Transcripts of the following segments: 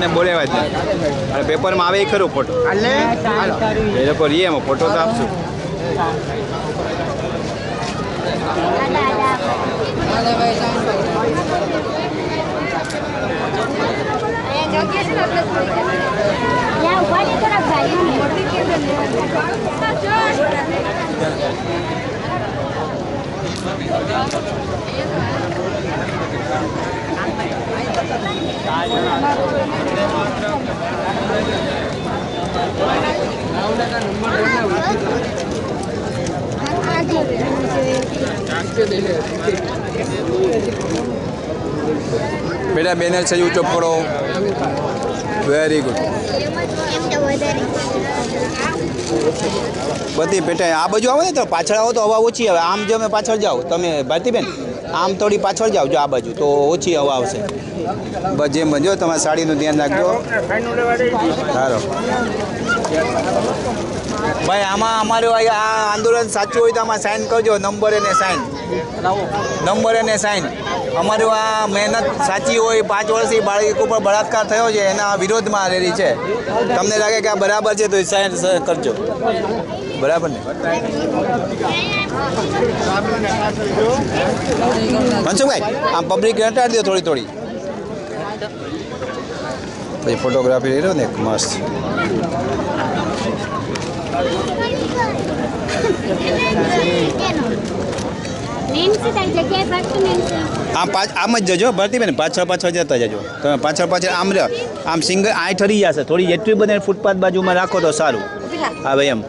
ને બોલેવા જ નહીં અને પેપરમાં આવે ખરો ફોટો એ લોકો રીએ એમાં ફોટો તો આપશું बेटा बेनर सही ऊंचो पकड़ो वेरी गुड बधी बेटा आ बाजू आओ ने तो पाछळ आओ तो हवा ओછી આવે આમ જો મે પાછળ જાવ તમે ભારતીબેન આમ થોડી પાછળ જાવ જો આ બાજુ તો ઓછી હવા આવશે બસ જેમ બનજો તમારી સાડીનું ધ્યાન રાખજો સારો ભાઈ આમાં અમારું આ આંદોલન સાચું હોય તો આમાં સાઇન કરજો નંબર અને સાઇન અમારું આ મહેનત સાચી હોય 5 વર્ષથી બાળક ઉપર બળાત્કાર થયો છે એના વિરોધમાં રેલી છે તમને લાગે કે આ બરાબર છે તો સાઇન કરજો બરાબર ને મનસુખભાઈ આમ પબ્લિક હટાડી દો થોડી પછી ફોટોગ્રાફી લઈ રહ્યો ને એક મસ્ત આમ જ જજો ભરતીબેન પાછળ જતા જજો તમે પાછળ આમ રહ્યો આમ સિંગલ આ ઠરી જશે થોડી જેટલી બને ફૂટપાથ બાજુમાં રાખો તો સારું હા ભાઈ એમ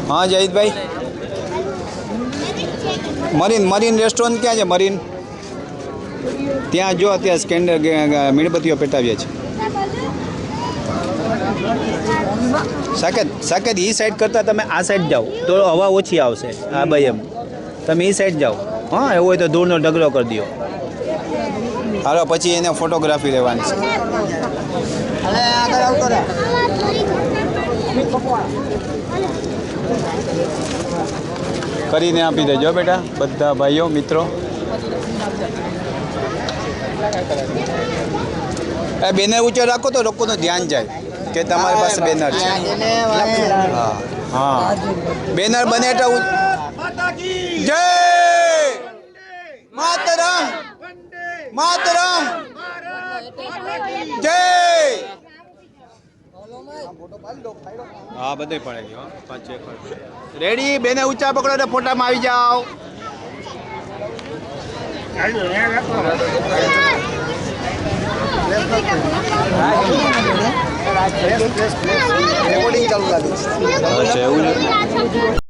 હા જયદભાઈ મરીન રેસ્ટોરન્ટ ક્યાં છે મરીન ત્યાં જો અત્યારે સ્કેન્ડર મીણબત્તીઓ પેટાવ્યા છે સાકેત એ સાઈડ કરતાં તમે આ સાઈડ જાઓ તો હવા ઓછી આવશે હા ભાઈ એમ તમે એ સાઈડ જાઓ હા એવું હોય તો ધૂળનો ઢગલો કરી દો હાલો પછી એને ફોટોગ્રાફી લેવાની છે કરીને આપી દેજો બેટા બધા ભાઈઓ મિત્રો બેનર ઊંચો રાખો તો લોકોનું ધ્યાન જાય કે તમારી પાસે બેનર છે હા બેનર બને એટલે જય માતરમ જય હા બધે પડે ગયો રેડી બેને ઊંચા પકડો એટલે ફોટામાં આવી જાઓ રેકોર્ડિંગ ચાલુ લાગે છે